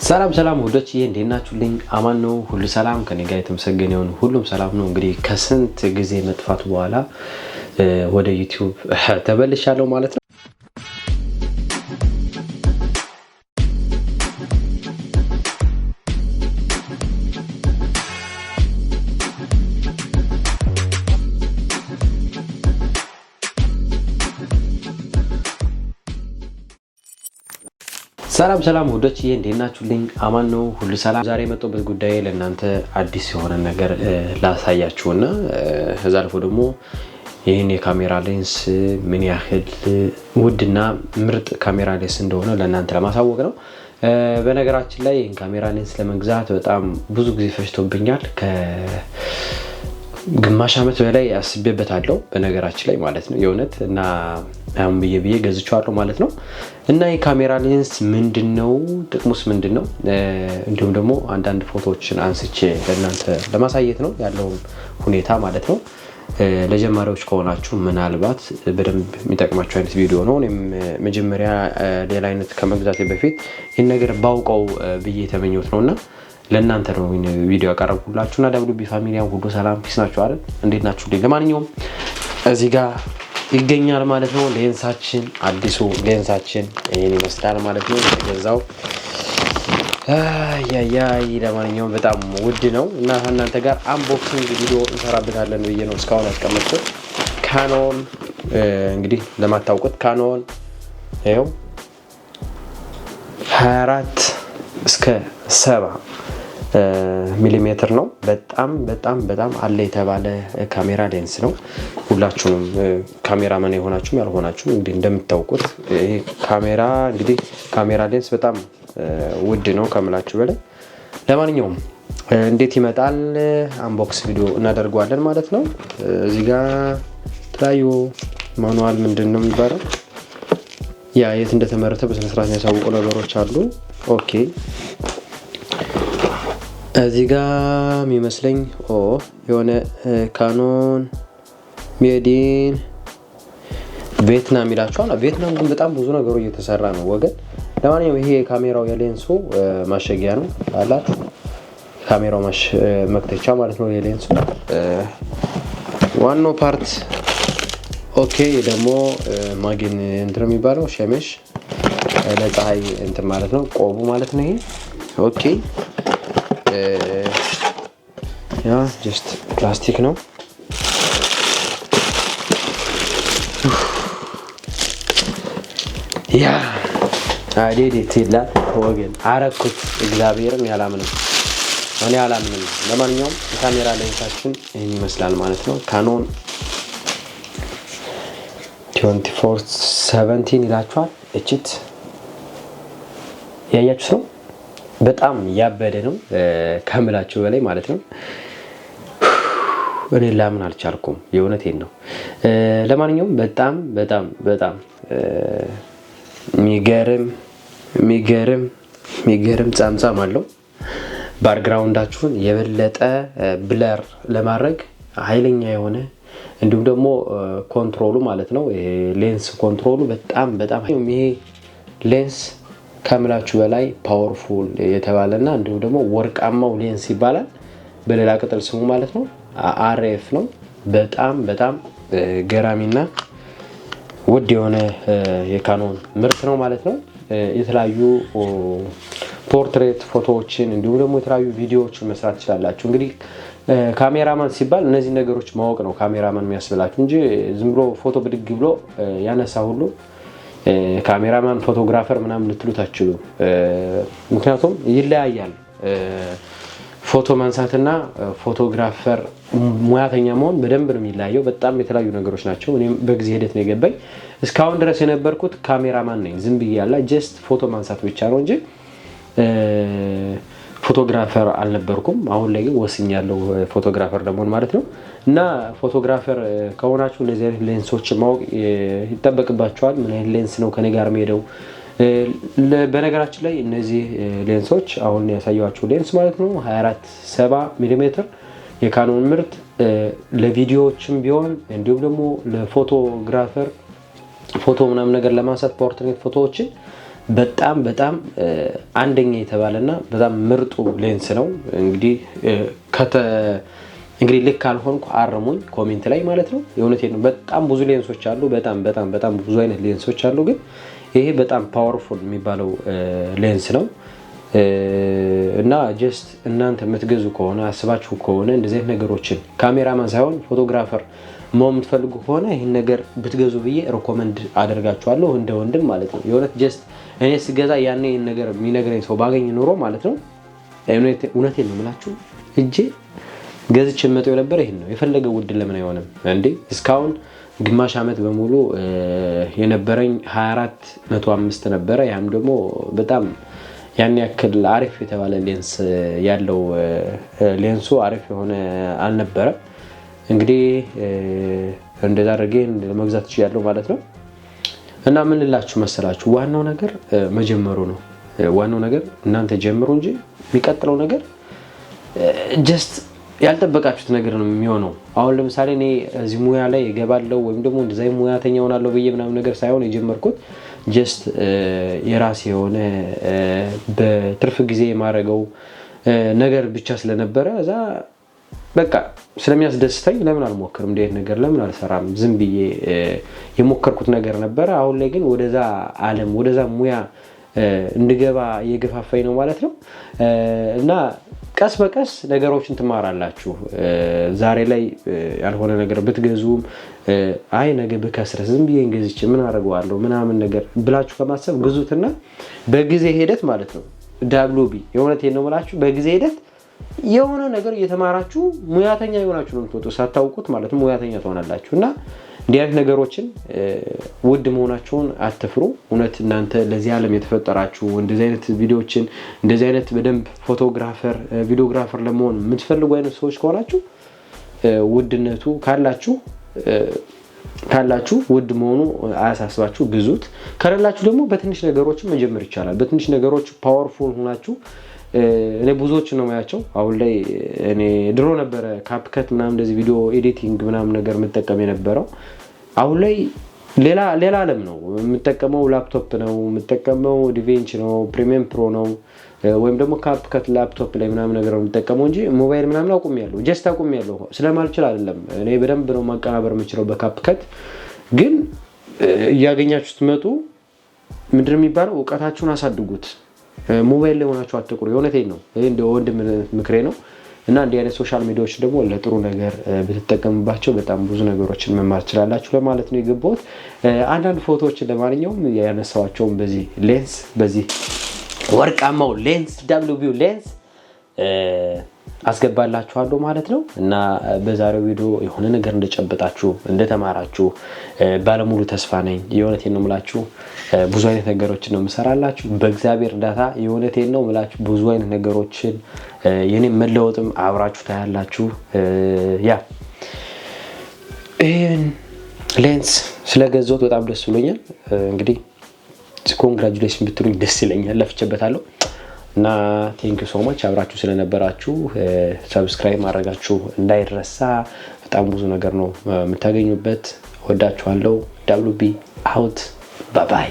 ሰላም ሰላም ወዶች እንዴት ናችሁልኝ? አማን ነው ሁሉ ሰላም ከኔ ጋር የተመሰገነ ይሁን። ሁሉም ሰላም ነው። እንግዲህ ከስንት ጊዜ መጥፋት በኋላ ወደ ዩቲዩብ ተመልሻለሁ ማለት ነው። ሰላም ሰላም ወዶች እንዴት ናችሁልኝ? አማን ነው ሁሉ ሰላም። ዛሬ የመጣሁበት ጉዳይ ለእናንተ አዲስ የሆነ ነገር ላሳያችሁና ከዛ አልፎ ደግሞ ይህን የካሜራ ሌንስ ምን ያህል ውድና ምርጥ ካሜራ ሌንስ እንደሆነ ለእናንተ ለማሳወቅ ነው። በነገራችን ላይ ይህን ካሜራ ሌንስ ለመግዛት በጣም ብዙ ጊዜ ፈጅቶብኛል። ግማሽ ዓመት በላይ አስቤበታለሁ በነገራችን ላይ ማለት ነው የእውነት እና አሁን ብዬ ገዝቻለሁ ማለት ነው። እና የካሜራ ሌንስ ምንድነው ጥቅሙስ ምንድነው? እንዲሁም ደግሞ አንዳንድ ፎቶዎችን አንስቼ ለእናንተ ለማሳየት ነው ያለው ሁኔታ ማለት ነው። ለጀማሪዎች ከሆናችሁ ምናልባት በደንብ የሚጠቅማችሁ አይነት ቪዲዮ ነው። እኔም መጀመሪያ ሌላ አይነት ከመግዛቴ በፊት ይህን ነገር ባውቀው ብዬ የተመኘሁት ነውና ለእናንተ ነው ቪዲዮ ያቀረብኩላችሁና WB ፋሚሊያን ሁሉ ሰላም ፒስ ናችሁ አይደል? እንዴት ናችሁ? ለማንኛውም እዚህ ጋር ይገኛል ማለት ነው ሌንሳችን፣ አዲሱ ሌንሳችን ይሄን ይመስላል ማለት ነው። የተገዛው ለማንኛውም በጣም ውድ ነው እና እናንተ ጋር አንቦክሲንግ ቪዲዮ እንሰራበታለን ብዬ ነው እስካሁን ያስቀመጥኩት። ካኖን እንግዲህ ለማታውቁት ካኖን ይኸው 24 እስከ 7 ሚሊሜትር ነው። በጣም አለ የተባለ ካሜራ ሌንስ ነው። ሁላችሁም ካሜራማን የሆናችሁም ያልሆናችሁም እንግዲህ እንደምታውቁት ይሄ ካሜራ ሌንስ በጣም ውድ ነው ከምላችሁ በላይ። ለማንኛውም እንዴት ይመጣል አንቦክስ ቪዲዮ እናደርገዋለን ማለት ነው። እዚህ ጋር ተለያዩ ማኑዋል ምንድነው የሚባለው የት እንደተመረተ በስነ ስርዓት የሚያሳውቁ ነገሮች አሉ። ኦኬ እዚህ ጋር የሚመስለኝ የሆነ ካኖን ሜዲን ቪየትናም ይላችኋል። ቪየትናም ግን በጣም ብዙ ነገሩ እየተሰራ ነው ወገን። ለማንኛውም ይሄ የካሜራው የሌንሱ ማሸጊያ ነው አላችሁ። ካሜራው መክተቻ ማለት ነው የሌንሱ ዋናው ፓርት። ኦኬ ደግሞ ማግን እንትን የሚባለው ሸሜሽ ለፀሐይ እንትን ማለት ነው ቆቡ ማለት ነው ይሄ። ኦኬ ጀስት ፕላስቲክ ነው። አዴት ይላል ወገን አረኩት። እግዚአብሔርን እኔ አላምንም። ለማንኛውም ካሜራ ሌንሳችን ይሄን ይመስላል ማለት ነው። ካኖን 24-17 ይላችኋል። እቺት ያያችሁ ነው። በጣም ያበደ ነው ከምላችሁ በላይ ማለት ነው። እኔ ላምን አልቻልኩም፣ የእውነቴን ነው። ለማንኛውም በጣም የሚገርም ጻምጻም አለው። ባክግራውንዳችሁን የበለጠ ብለር ለማድረግ ኃይለኛ የሆነ እንዲሁም ደግሞ ኮንትሮሉ ማለት ነው ሌንስ ኮንትሮሉ በጣም ይሄ ሌንስ ከምላችሁ በላይ ፓወርፉል የተባለና እንዲሁም ደግሞ ወርቃማው ሌንስ ይባላል በሌላ ቅጥል ስሙ ማለት ነው። RF ነው። በጣም ገራሚና ውድ የሆነ የካኖን ምርት ነው ማለት ነው። የተለያዩ ፖርትሬት ፎቶዎችን እንዲሁም ደግሞ የተለያዩ ቪዲዮዎችን መስራት ትችላላችሁ። እንግዲህ ካሜራማን ሲባል እነዚህ ነገሮች ማወቅ ነው ካሜራማን የሚያስብላችሁ እንጂ ዝም ብሎ ፎቶ ብድግ ብሎ ያነሳ ሁሉ ካሜራማን ፎቶግራፈር ምናምን ልትሉት አትችሉ። ምክንያቱም ይለያያል። ፎቶ ማንሳትና ፎቶግራፈር ሙያተኛ መሆን በደንብ ነው የሚለያየው። በጣም የተለያዩ ነገሮች ናቸው። እኔም በጊዜ ሂደት ነው የገባኝ። እስካሁን ድረስ የነበርኩት ካሜራማን ነኝ። ዝም ብዬ ያለ ጀስት ፎቶ ማንሳት ብቻ ነው እንጂ ፎቶግራፈር አልነበርኩም። አሁን ላይ ግን ወስኛለሁ ፎቶግራፈር ለመሆን ማለት ነው። እና ፎቶግራፈር ከሆናችሁ እነዚህ አይነት ሌንሶችን ማወቅ ይጠበቅባችኋል። ምን አይነት ሌንስ ነው ከኔ ጋር የሚሄደው? በነገራችን ላይ እነዚህ ሌንሶች አሁን ያሳየኋችሁ ሌንስ ማለት ነው 24-7 ሚሊሜትር የካኖን ምርት ለቪዲዮዎችም ቢሆን እንዲሁም ደግሞ ለፎቶግራፈር ፎቶ ምናምን ነገር ለማንሳት ፖርትሬት ፎቶዎችን በጣም በጣም አንደኛ የተባለና በጣም ምርጡ ሌንስ ነው። እንግዲህ ልክ ካልሆንኩ አርሙኝ ኮሜንት ላይ ማለት ነው። የእውነቴን ነው። በጣም ብዙ ሌንሶች አሉ። በጣም ብዙ አይነት ሌንሶች አሉ። ግን ይሄ በጣም ፓወርፉል የሚባለው ሌንስ ነው እና ጀስት እናንተ የምትገዙ ከሆነ አስባችሁ ከሆነ እንደዚህ አይነት ነገሮችን ካሜራማን ሳይሆን ፎቶግራፈር መሆን የምትፈልጉ ከሆነ ይህን ነገር ብትገዙ ብዬ ሪኮመንድ አደርጋችኋለሁ እንደ ወንድም ማለት ነው። የእውነት ጀስት እኔ ስገዛ ያኔ ይህን ነገር የሚነግረኝ ሰው ባገኝ ኖሮ ማለት ነው እውነቴን ነው የምላችሁ እጄ ገዝቼ መጥቶ ነበር። ይሄን ነው የፈለገው ውድ ለምን አይሆንም እንዴ? እስካሁን ግማሽ አመት በሙሉ የነበረኝ 2405 ነበረ። ያም ደግሞ በጣም ያን ያክል አሪፍ የተባለ ሌንስ ያለው ሌንሱ አሪፍ የሆነ አልነበረ። እንግዲህ እንደዛ አድርጌ ለመግዛት ይችላል ማለት ነው። እና ምን ልላችሁ መሰላችሁ ዋናው ነገር መጀመሩ ነው። ዋናው ነገር እናንተ ጀምሩ እንጂ የሚቀጥለው ነገር ጀስት ያልጠበቃችሁት ነገር ነው የሚሆነው። አሁን ለምሳሌ እኔ እዚህ ሙያ ላይ እገባለሁ ወይም ደግሞ እንደዛ ሙያተኛ ሆናለሁ ብዬ ምናምን ነገር ሳይሆን የጀመርኩት ጀስት የራሴ የሆነ በትርፍ ጊዜ የማረገው ነገር ብቻ ስለነበረ እዛ በቃ ስለሚያስደስተኝ ለምን አልሞክርም እንዴት ነገር ለምን አልሰራም ዝም ብዬ የሞከርኩት ነገር ነበረ። አሁን ላይ ግን ወደዛ ዓለም ወደዛ ሙያ እንድገባ እየገፋፋኝ ነው ማለት ነው። እና ቀስ በቀስ ነገሮችን ትማራላችሁ። ዛሬ ላይ ያልሆነ ነገር ብትገዙም አይ ነገ ብከስረስ ዝም ብዬ እንገዝቼ ምን አደርገዋለሁ ምናምን ነገር ብላችሁ ከማሰብ ግዙትና በጊዜ ሂደት ማለት ነው ዳብሎቢ የእውነቴን ነው የምላችሁ በጊዜ ሂደት የሆነ ነገር እየተማራችሁ ሙያተኛ ይሆናችሁ ነው የምትወጡ ሳታውቁት ማለት ነው ሙያተኛ ትሆናላችሁ። እና እንዲህ አይነት ነገሮችን ውድ መሆናቸውን አትፍሩ። እውነት እናንተ ለዚህ ዓለም የተፈጠራችሁ እንደዚህ አይነት ቪዲዮዎችን እንደዚህ አይነት በደንብ ፎቶግራፈር ቪዲዮግራፈር ለመሆን የምትፈልጉ አይነት ሰዎች ከሆናችሁ ውድነቱ ካላችሁ ውድ መሆኑ አያሳስባችሁ ግዙት። ከሌላችሁ ደግሞ በትንሽ ነገሮችን መጀመር ይቻላል። በትንሽ ነገሮች ፓወርፉል ሆናችሁ እኔ ብዙዎችን ነው ማያቸው። አሁን ላይ እኔ ድሮ ነበረ ካፕከት ምናምን እንደዚህ ቪዲዮ ኤዲቲንግ ምናምን ነገር መጠቀም የነበረው። አሁን ላይ ሌላ ዓለም ነው የምጠቀመው። ላፕቶፕ ነው የምጠቀመው፣ ዲቬንች ነው፣ ፕሪሚየም ፕሮ ነው ወይም ደግሞ ካፕከት ላፕቶፕ ላይ ምናምን ነገር ነው የምጠቀመው እንጂ ሞባይል ምናምን አቁሜያለሁ። ጀስት አቁሜያለሁ ስለማልችል አይደለም። እኔ በደንብ ነው ማቀናበር የምችለው በካፕከት። ግን እያገኛችሁ ስትመጡ ምንድን ነው የሚባለው እውቀታችሁን አሳድጉት። ሞባይል ላይ ሆናችሁ አትቁሩ። የእውነቴን ነው ይሄ እንደ ወንድም ምክሬ ነው። እና እንዲህ አይነት ሶሻል ሚዲያዎች ደግሞ ለጥሩ ነገር ብትጠቀሙባቸው በጣም ብዙ ነገሮችን መማር ትችላላችሁ ለማለት ነው የገባሁት። አንዳንድ ፎቶዎችን ለማንኛውም ያነሳዋቸውን በዚህ ሌንስ በዚህ ወርቃማው ሌንስ WB ሌንስ አስገባላችኋለሁ ማለት ነው። እና በዛሬው ቪዲዮ የሆነ ነገር እንደጨበጣችሁ እንደተማራችሁ ባለሙሉ ተስፋ ነኝ። የእውነቴን ነው የምላችሁ ብዙ አይነት ነገሮችን ነው የምሰራላችሁ በእግዚአብሔር እርዳታ። የእውነቴን ነው የምላችሁ ብዙ አይነት ነገሮችን የኔ መለወጥም አብራችሁ ታያላችሁ። ያ ይሄን ሌንስ ስለገዛሁት በጣም ደስ ብሎኛል። እንግዲህ ኮንግራቹሌሽን ብትሉኝ ደስ ይለኛል። ለፍቼበታለሁ። እና ቴንክ ዩ ሶ ማች አብራችሁ ስለነበራችሁ ሰብስክራይብ ማድረጋችሁ እንዳይረሳ። በጣም ብዙ ነገር ነው የምታገኙበት። ወዳችኋለሁ። WB አውት ባይ ባይ።